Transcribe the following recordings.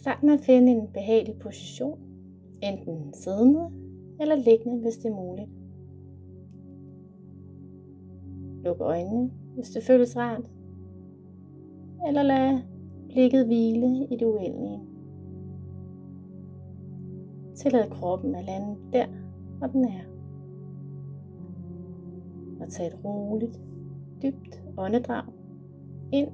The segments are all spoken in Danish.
Start med at finde en behagelig position, enten siddende eller liggende, hvis det er muligt. Luk øjnene, hvis det føles rart, eller lad blikket hvile i det uendelige. Tillad kroppen at lande der, hvor den er. Og tag et roligt, dybt åndedrag ind.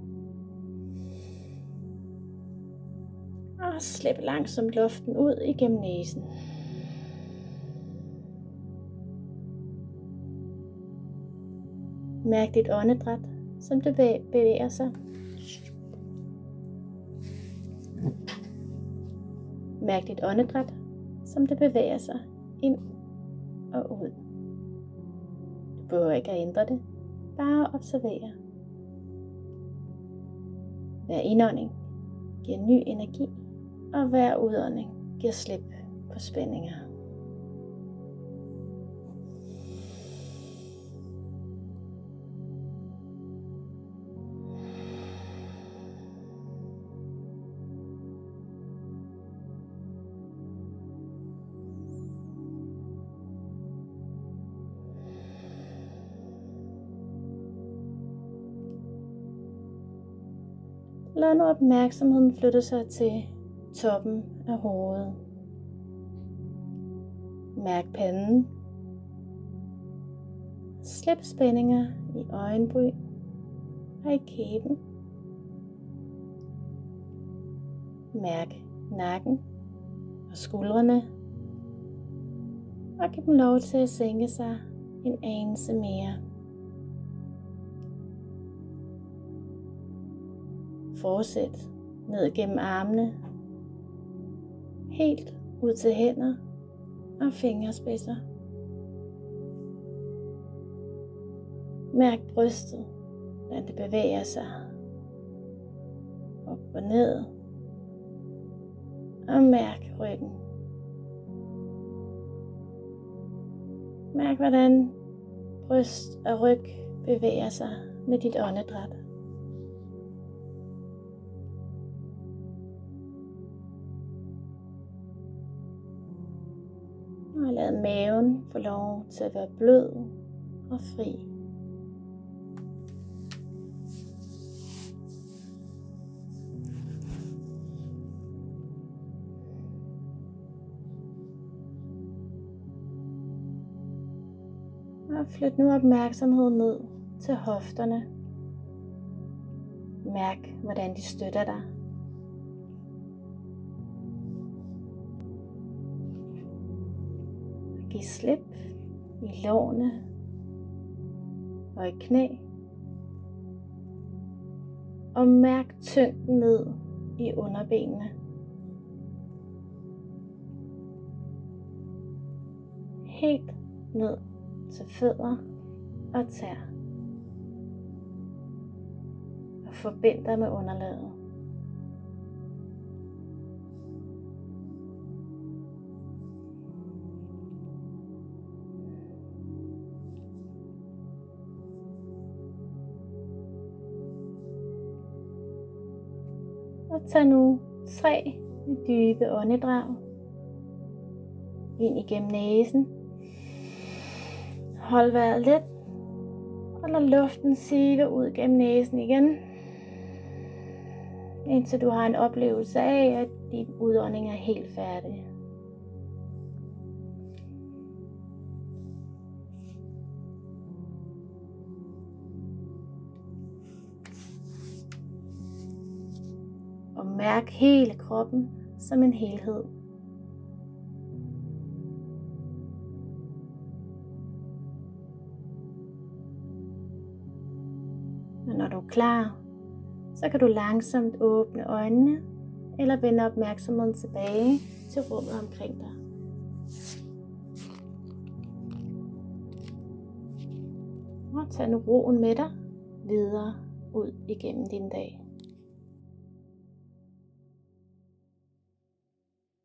Og slip langsomt luften ud igennem næsen. Mærk dit åndedræt, som det bevæger sig. Mærk dit åndedræt, som det bevæger sig ind og ud. Du behøver ikke at ændre det, bare observere. Hver indånding giver ny energi, og hver udånding giver slip på spændinger. Lad nu opmærksomheden flytte sig til toppen af hovedet. Mærk panden. Slip spændinger i øjenbryn og i kæben. Mærk nakken og skuldrene. Og giv dem lov til at sænke sig en anelse mere. Fortsæt ned gennem armene, helt ud til hænder og fingerspidser. Mærk brystet, når det bevæger sig op og ned, og mærk ryggen. Mærk, hvordan bryst og ryg bevæger sig med dit åndedræt. Og lad maven få lov til at være blød og fri. Og flyt nu opmærksomheden ned til hofterne. Mærk, hvordan de støtter dig. Giv slip i lårene og i knæ. Og mærk tyngden ned i underbenene. Helt ned til fødder og tæer. Og forbind dig med underlaget. Og tag nu 3 dybe åndedrag ind igennem næsen. Hold vejret let, og lad luften sive ud gennem næsen igen, indtil du har en oplevelse af, at din udånding er helt færdig. Og mærk hele kroppen som en helhed. Og når du er klar, så kan du langsomt åbne øjnene eller vende opmærksomheden tilbage til rummet omkring dig. Og tag nu roen med dig videre ud igennem din dag.